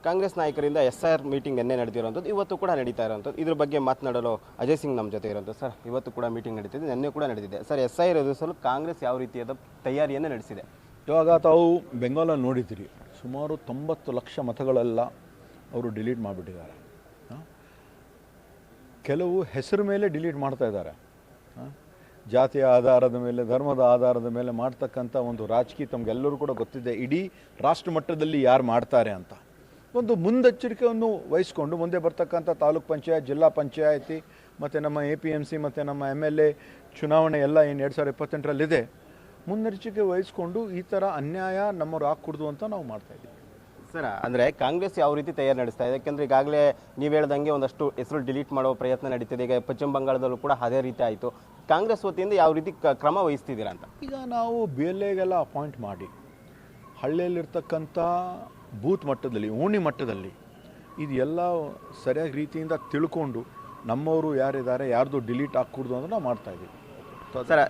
ಕಾಂಗ್ರೆಸ್ ನಾಯಕರಿಂದ SIR meeting ನಿನ್ನೆ ನಡೆದಿರುವಂಥದ್ದು, ಇವತ್ತು ಕೂಡ ನಡೀತಾ ಇರುವಂಥದ್ದು. ಇದ್ರ ಬಗ್ಗೆ ಮಾತನಾಡಲು ಅಜಯ್ ಸಿಂಗ್ ನಮ್ಮ ಜೊತೆ ಇರುವಂಥದ್ದು. ಸರ್, ಇವತ್ತು ಕೂಡ ಮೀಟಿಂಗ್ ನಡೀತಿದೆ, ನಿನ್ನೆ ಕೂಡ ನಡೆದಿದೆ. ಸರ್, SIR ಎದುರಿಸಲು ಕಾಂಗ್ರೆಸ್ ಯಾವ ರೀತಿಯಾದ ತಯಾರಿಯನ್ನು ನಡೆಸಿದೆ? ಇವಾಗ ತಾವು ಬೆಂಗಾಲಲ್ಲಿ ನೋಡಿದ್ದೀರಿ, ಸುಮಾರು 90 ಲಕ್ಷ ಮತಗಳೆಲ್ಲ ಅವರು ಡಿಲೀಟ್ ಮಾಡಿಬಿಟ್ಟಿದ್ದಾರೆ. ಕೆಲವು ಹೆಸರು ಮೇಲೆ ಡಿಲೀಟ್ ಮಾಡ್ತಾ ಇದ್ದಾರೆ. ಜಾತಿಯ ಆಧಾರದ ಮೇಲೆ, ಧರ್ಮದ ಆಧಾರದ ಮೇಲೆ ಮಾಡ್ತಕ್ಕಂಥ ಒಂದು ರಾಜಕೀಯ ತಮಗೆಲ್ಲರೂ ಕೂಡ ಗೊತ್ತಿದೆ. ಇಡೀ ರಾಷ್ಟ್ರ ಮಟ್ಟದಲ್ಲಿ ಯಾರು ಮಾಡ್ತಾರೆ ಅಂತ ಒಂದು ಮುನ್ನೆಚ್ಚರಿಕೆಯನ್ನು ವಹಿಸ್ಕೊಂಡು ಮುಂದೆ ಬರ್ತಕ್ಕಂಥ ತಾಲೂಕ್ ಪಂಚಾಯತ್, ಜಿಲ್ಲಾ ಪಂಚಾಯತಿ ಮತ್ತು ನಮ್ಮ APMC ಮತ್ತು ನಮ್ಮ MLA ಚುನಾವಣೆ ಎಲ್ಲ ಏನು 2028ರಲ್ಲಿದೆ, ಮುನ್ನೆಚ್ಚರಿಕೆ ವಹಿಸ್ಕೊಂಡು ಈ ಥರ ಅನ್ಯಾಯ ನಮ್ಮವ್ರು ಹಾಕ್ಕೊಡ್ದು ಅಂತ ನಾವು ಮಾಡ್ತಾಯಿದ್ದೀವಿ. ಸರ್, ಅಂದರೆ ಕಾಂಗ್ರೆಸ್ ಯಾವ ರೀತಿ ತಯಾರಿ ನಡೆಸ್ತಾ ಇದೆ? ಯಾಕೆಂದರೆ ಈಗಾಗಲೇ ನೀವು ಹೇಳ್ದಂಗೆ ಒಂದಷ್ಟು ಹೆಸರು ಡಿಲೀಟ್ ಮಾಡೋ ಪ್ರಯತ್ನ ನಡೀತಿದೆ. ಈಗ ಪಶ್ಚಿಮ ಬಂಗಾಳದಲ್ಲೂ ಕೂಡ ಅದೇ ರೀತಿ ಆಯಿತು. ಕಾಂಗ್ರೆಸ್ ವತಿಯಿಂದ ಯಾವ ರೀತಿ ಕ್ರಮ ವಹಿಸ್ತಿದ್ದೀರಾ ಅಂತ? ಈಗ ನಾವು BLAಗೆಲ್ಲ ಅಪಾಯಿಂಟ್ ಮಾಡಿ ಹಳ್ಳಿಯಲ್ಲಿರ್ತಕ್ಕಂಥ ಬೂತ್ ಮಟ್ಟದಲ್ಲಿ, ಓಣಿ ಮಟ್ಟದಲ್ಲಿ ಇದು ಎಲ್ಲ ಸರಿಯಾಗಿ ರೀತಿಯಿಂದ ತಿಳ್ಕೊಂಡು ನಮ್ಮವರು ಯಾರಿದ್ದಾರೆ, ಯಾರ್ದು ಡಿಲೀಟ್ ಹಾಕ್ಕೊಡ್ದು ಅಂತ ನಾವು ಮಾಡ್ತಾಯಿದ್ದೀವಿ. ಸರ್,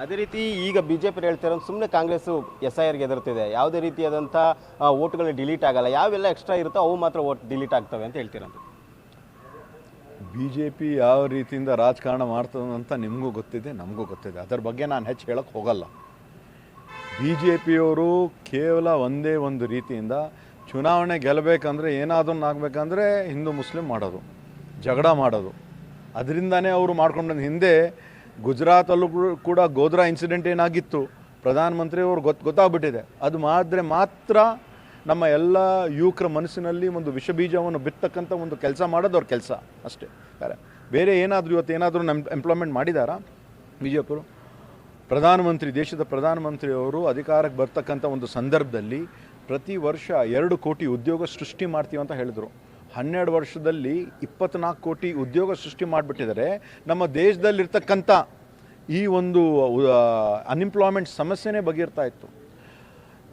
ಅದೇ ರೀತಿ ಈಗ BJP ಹೇಳ್ತಿರೋ ಸುಮ್ಮನೆ ಕಾಂಗ್ರೆಸ್ಸು SIRಗೆ ಎದುರ್ತಿದೆ, ಯಾವುದೇ ರೀತಿಯಾದಂಥ ಓಟ್ಗಳು ಡಿಲೀಟ್ ಆಗಲ್ಲ, ಯಾವೆಲ್ಲ ಎಕ್ಸ್ಟ್ರಾ ಇರುತ್ತೋ ಅವು ಮಾತ್ರ ಓಟ್ ಡಿಲೀಟ್ ಆಗ್ತವೆ ಅಂತ ಹೇಳ್ತಿರೋದು. BJP ಯಾವ ರೀತಿಯಿಂದ ರಾಜಕಾರಣ ಮಾಡ್ತದೆ ಅಂತ ನಿಮಗೂ ಗೊತ್ತಿದೆ, ನಮಗೂ ಗೊತ್ತಿದೆ. ಅದರ ಬಗ್ಗೆ ನಾನು ಹೆಚ್ಚು ಹೇಳೋಕ್ಕೆ ಹೋಗಲ್ಲ. BJPಯವರು ಕೇವಲ ಒಂದೇ ಒಂದು ರೀತಿಯಿಂದ ಚುನಾವಣೆ ಗೆಲ್ಲಬೇಕಂದ್ರೆ, ಏನಾದರೂ ಆಗಬೇಕಂದ್ರೆ ಹಿಂದೂ ಮುಸ್ಲಿಂ ಮಾಡೋದು, ಜಗಳ ಮಾಡೋದು. ಅದರಿಂದನೇ ಅವರು ಮಾಡ್ಕೊಂಡು ಹಿಂದೆ ಗುಜರಾತಲ್ಲೂ ಕೂಡ ಗೋಧ್ರಾ ಇನ್ಸಿಡೆಂಟ್ ಏನಾಗಿತ್ತು, ಪ್ರಧಾನಮಂತ್ರಿಯವರು ಗೊತ್ತಾಗ್ಬಿಟ್ಟಿದೆ. ಅದು ಮಾಡಿದ್ರೆ ಮಾತ್ರ ನಮ್ಮ ಎಲ್ಲ ಯುವಕರ ಮನಸ್ಸಿನಲ್ಲಿ ಒಂದು ವಿಷಬೀಜವನ್ನು ಬಿತ್ತಕ್ಕಂಥ ಒಂದು ಕೆಲಸ ಮಾಡೋದು ಅವ್ರ ಕೆಲಸ ಅಷ್ಟೇ. ಬೇರೆ ಏನಾದರೂ ಇವತ್ತು ಏನಾದರೂ ಎಂಪ್ಲಾಯ್ಮೆಂಟ್ ಮಾಡಿದಾರಾ BJP? ಪ್ರಧಾನಮಂತ್ರಿ, ದೇಶದ ಪ್ರಧಾನಮಂತ್ರಿಯವರು ಅಧಿಕಾರಕ್ಕೆ ಬರ್ತಕ್ಕಂಥ ಒಂದು ಸಂದರ್ಭದಲ್ಲಿ ಪ್ರತಿ ವರ್ಷ 2 ಕೋಟಿ ಉದ್ಯೋಗ ಸೃಷ್ಟಿ ಮಾಡ್ತೀವಿ ಅಂತ ಹೇಳಿದರು. 12 ವರ್ಷದಲ್ಲಿ 24 ಕೋಟಿ ಉದ್ಯೋಗ ಸೃಷ್ಟಿ ಮಾಡಿಬಿಟ್ಟಿದ್ದಾರೆ. ನಮ್ಮ ದೇಶದಲ್ಲಿರ್ತಕ್ಕಂಥ ಈ ಒಂದು ಅನ್ಎಂಪ್ಲಾಯ್ಮೆಂಟ್ ಸಮಸ್ಯೆನೇ ಬಗೆಹರ್ತಾ ಇತ್ತು.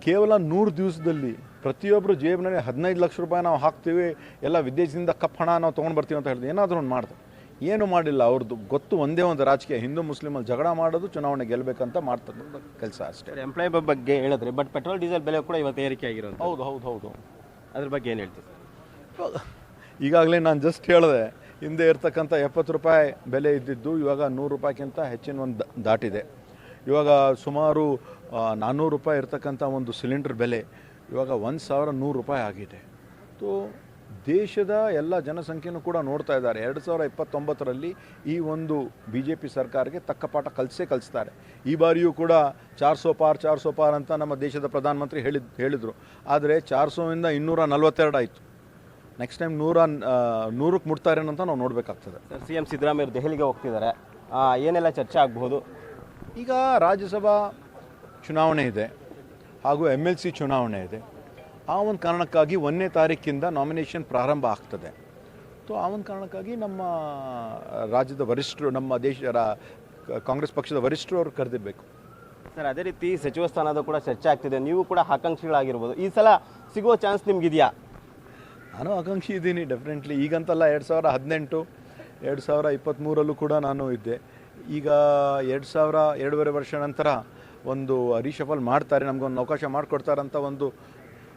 ಕೇವಲ 100 ದಿವಸದಲ್ಲಿ ಪ್ರತಿಯೊಬ್ಬರು ಜೇಬಿನಲ್ಲಿ 15 ಲಕ್ಷ ರೂಪಾಯಿ ನಾವು ಹಾಕ್ತೀವಿ, ಎಲ್ಲ ವಿದೇಶದಿಂದ ಕಪ್ ಹಣ ನಾವು ತೊಗೊಂಡು ಬರ್ತೀವಿ ಅಂತ ಹೇಳಿದ್ರು. ಏನಾದರೂ ಒಂದು ಮಾಡಿದೆ, ಏನೂ ಮಾಡಿಲ್ಲ. ಅವ್ರದ್ದು ಗೊತ್ತು ಒಂದೇ ಒಂದು ರಾಜಕೀಯ, ಹಿಂದೂ ಮುಸ್ಲಿಮಲ್ಲಿ ಜಗಳ ಮಾಡೋದು, ಚುನಾವಣೆ ಗೆಲ್ಲಬೇಕಂತ ಮಾಡ್ತಕ್ಕಂಥ ಕೆಲಸ ಅಷ್ಟೇ. ಎಂಪ್ಲಾಯ್ ಬಗ್ಗೆ ಹೇಳಿದ್ರೆ, ಬಟ್ ಪೆಟ್ರೋಲ್ ಡೀಸೆಲ್ ಬೆಲೆ ಕೂಡ ಇವತ್ತು ಏರಿಕೆ ಆಗಿರೋದು. ಹೌದು. ಅದ್ರ ಬಗ್ಗೆ ಏನು ಹೇಳ್ತೀವಿ? ಈಗಾಗಲೇ ನಾನು ಜಸ್ಟ್ ಹೇಳಿದೆ, ಹಿಂದೆ ಇರ್ತಕ್ಕಂಥ 70 ರೂಪಾಯಿ ಬೆಲೆ ಇದ್ದಿದ್ದು ಇವಾಗ 100 ರೂಪಾಯಿಗಿಂತ ಹೆಚ್ಚಿನ ಒಂದು ದಾಟಿದೆ. ಇವಾಗ ಸುಮಾರು 400 ರೂಪಾಯಿ ಇರ್ತಕ್ಕಂಥ ಒಂದು ಸಿಲಿಂಡರ್ ಬೆಲೆ ಇವಾಗ 1100 ರೂಪಾಯಿ ಆಗಿದೆ. ಸೊ ದೇಶದ ಎಲ್ಲ ಜನಸಂಖ್ಯೆನೂ ಕೂಡ ನೋಡ್ತಾ ಇದ್ದಾರೆ. 2029ರಲ್ಲಿ ಈ ಒಂದು BJP ಸರ್ಕಾರಕ್ಕೆ ತಕ್ಕ ಪಾಠ ಕಲಿಸ್ತಾರೆ. ಈ ಬಾರಿಯೂ ಕೂಡ 400 ಪಾರ್ ಅಂತ ನಮ್ಮ ದೇಶದ ಪ್ರಧಾನಮಂತ್ರಿ ಹೇಳಿದರು. ಆದರೆ 400ಇಂದ 242 ಆಯಿತು. ನೆಕ್ಸ್ಟ್ ಟೈಮ್ 100ಕ್ಕೆ ಮುಟ್ತಾರೆ ಅಂತ ನಾವು ನೋಡಬೇಕಾಗ್ತದೆ. ಸರ್, CM ಸಿದ್ದರಾಮಯ್ಯ ದೆಹಲಿಗೆ ಹೋಗ್ತಿದ್ದಾರೆ, ಏನೆಲ್ಲ ಚರ್ಚೆ ಆಗಬಹುದು? ಈಗ ರಾಜ್ಯಸಭಾ ಚುನಾವಣೆ ಇದೆ, ಹಾಗೂ MLC ಚುನಾವಣೆ ಇದೆ. ಆ ಒಂದು ಕಾರಣಕ್ಕಾಗಿ 1ನೇ ತಾರೀಕಿಂದ ನಾಮಿನೇಷನ್ ಪ್ರಾರಂಭ ಆಗ್ತದೆ. ಸೊ ಆ ಒಂದು ಕಾರಣಕ್ಕಾಗಿ ನಮ್ಮ ರಾಜ್ಯದ ವರಿಷ್ಠರು, ನಮ್ಮ ಕಾಂಗ್ರೆಸ್ ಪಕ್ಷದ ವರಿಷ್ಠರು ಅವರು ಕರೆದಿರಬೇಕು. ಸರ್, ಅದೇ ರೀತಿ ಸಚಿವ ಸ್ಥಾನದ ಕೂಡ ಚರ್ಚೆ ಆಗ್ತಿದೆ. ನೀವು ಕೂಡ ಆಕಾಂಕ್ಷಿಗಳಾಗಿರ್ಬೋದು. ಈ ಸಲ ಸಿಗುವ ಚಾನ್ಸ್ ನಿಮಗಿದೆಯಾ? ನಾನು ಆಕಾಂಕ್ಷಿ ಇದ್ದೀನಿ, ಡೆಫಿನೆಟ್ಲಿ. ಈಗಂತಲ್ಲ, 2018, 2023ರಲ್ಲೂ ಕೂಡ ನಾನು ಇದ್ದೆ. ಈಗ 2.5 ವರ್ಷ ನಂತರ ಒಂದು ರೀಶಫಲ್ ಮಾಡ್ತಾರೆ, ನಮಗೊಂದು ಅವಕಾಶ ಮಾಡಿಕೊಡ್ತಾರಂತ ಒಂದು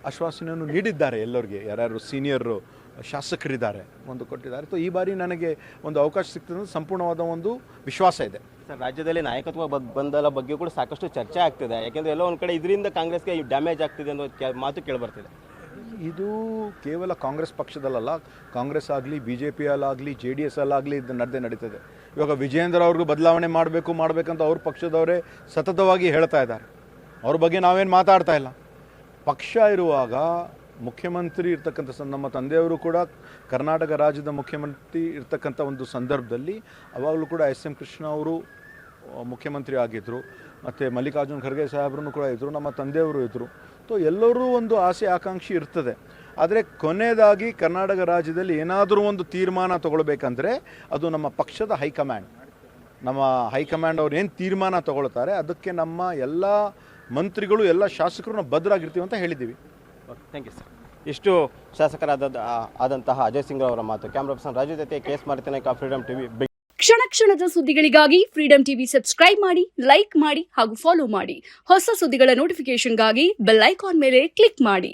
ಆಶ್ವಾಸನೆಯನ್ನು ನೀಡಿದ್ದಾರೆ ಎಲ್ಲರಿಗೆ. ಯಾರ್ಯಾರು ಸೀನಿಯರ್ ಶಾಸಕರಿದ್ದಾರೆ, ಒಂದು ಕೊಟ್ಟಿದ್ದಾರೆ. ಸೊ ಈ ಬಾರಿ ನನಗೆ ಒಂದು ಅವಕಾಶ ಸಿಗ್ತದೆ, ಸಂಪೂರ್ಣವಾದ ಒಂದು ವಿಶ್ವಾಸ ಇದೆ. ಸರ್, ರಾಜ್ಯದಲ್ಲಿ ನಾಯಕತ್ವ ಬಂದಲ ಬಗ್ಗೆ ಕೂಡ ಸಾಕಷ್ಟು ಚರ್ಚೆ ಆಗ್ತಿದೆ. ಯಾಕೆಂದರೆ ಎಲ್ಲೋ ಒಂದು ಕಡೆ ಇದರಿಂದ ಕಾಂಗ್ರೆಸ್ಗೆ ಡ್ಯಾಮೇಜ್ ಆಗ್ತಿದೆ ಅನ್ನೋ ಮಾತು ಕೇಳಿಬರ್ತಿದೆ. ಇದು ಕೇವಲ ಕಾಂಗ್ರೆಸ್ ಪಕ್ಷದಲ್ಲ, ಕಾಂಗ್ರೆಸ್ ಆಗಲಿ, BJPಯಲ್ಲಾಗಲಿ, JDS ಅಲ್ಲಾಗಲಿ ಇದು ನಡೀತದೆ. ಇವಾಗ ವಿಜೇಂದ್ರ ಅವ್ರಿಗೂ ಬದಲಾವಣೆ ಮಾಡಬೇಕಂತ ಅವ್ರ ಪಕ್ಷದವರೇ ಸತತವಾಗಿ ಹೇಳ್ತಾ ಇದ್ದಾರೆ. ಅವ್ರ ಬಗ್ಗೆ ನಾವೇನು ಮಾತಾಡ್ತಾ ಇಲ್ಲ. ಪಕ್ಷ ಇರುವಾಗ ಮುಖ್ಯಮಂತ್ರಿ ಇರ್ತಕ್ಕಂಥ ನಮ್ಮ ತಂದೆಯವರು ಕೂಡ ಕರ್ನಾಟಕ ರಾಜ್ಯದ ಮುಖ್ಯಮಂತ್ರಿ ಇರ್ತಕ್ಕಂಥ ಒಂದು ಸಂದರ್ಭದಲ್ಲಿ ಅವಾಗಲೂ ಕೂಡ SM ಕೃಷ್ಣ ಅವರು ಮುಖ್ಯಮಂತ್ರಿ ಆಗಿದ್ದರು, ಮತ್ತು ಮಲ್ಲಿಕಾರ್ಜುನ್ ಖರ್ಗೆ ಸಾಹೇಬ್ರೂ ಕೂಡ ಇದ್ದರು, ನಮ್ಮ ತಂದೆಯವರು ಇದ್ದರು. ಸೊ ಎಲ್ಲರೂ ಒಂದು ಆಸೆ ಆಕಾಂಕ್ಷಿ ಇರ್ತದೆ. ಆದರೆ ಕೊನೆಯದಾಗಿ ಕರ್ನಾಟಕ ರಾಜ್ಯದಲ್ಲಿ ಏನಾದರೂ ಒಂದು ತೀರ್ಮಾನ ತಗೊಳ್ಬೇಕಂದ್ರೆ ಅದು ನಮ್ಮ ಪಕ್ಷದ ಹೈಕಮಾಂಡ್ ಅವ್ರು ಏನು ತೀರ್ಮಾನ ತಗೊಳ್ತಾರೆ ಅದಕ್ಕೆ ನಮ್ಮ ಎಲ್ಲ ಮಂತ್ರಿಗಳು, ಎಲ್ಲ ಶಾಸಕರು ನಾವು ಬದ್ಧರಾಗಿರ್ತೀವಿ ಅಂತ ಹೇಳಿದ್ದೀವಿ. Thank you sir. ಇಷ್ಟು ಶಾಸಕರಾದಂತಹ ಅಜಯ್ ಸಿಂಗ್ ಅವರ ಮಾತು. ಕ್ಯಾಮ್ರಾ ಪರ್ಸನ್ ರಾಜು ಜೊತೆ KS ಮಾರುತಿನಾಯ್ಕ, ಫ್ರೀಡಮ್ ಟಿವಿ. ಕ್ಷಣ ಕ್ಷಣದ ಸುದ್ದಿಗಳಿಗಾಗಿ ಫ್ರೀಡಮ್ ಟಿವಿ ಸಬ್ಸ್ಕ್ರೈಬ್ ಮಾಡಿ, ಲೈಕ್ ಮಾಡಿ ಹಾಗೂ ಫಾಲೋ ಮಾಡಿ. ಹೊಸ ಸುದ್ದಿಗಳ ನೋಟಿಫಿಕೇಶನ್ಗಾಗಿ ಬೆಲ್ ಐಕಾನ್ ಮೇಲೆ ಕ್ಲಿಕ್ ಮಾಡಿ.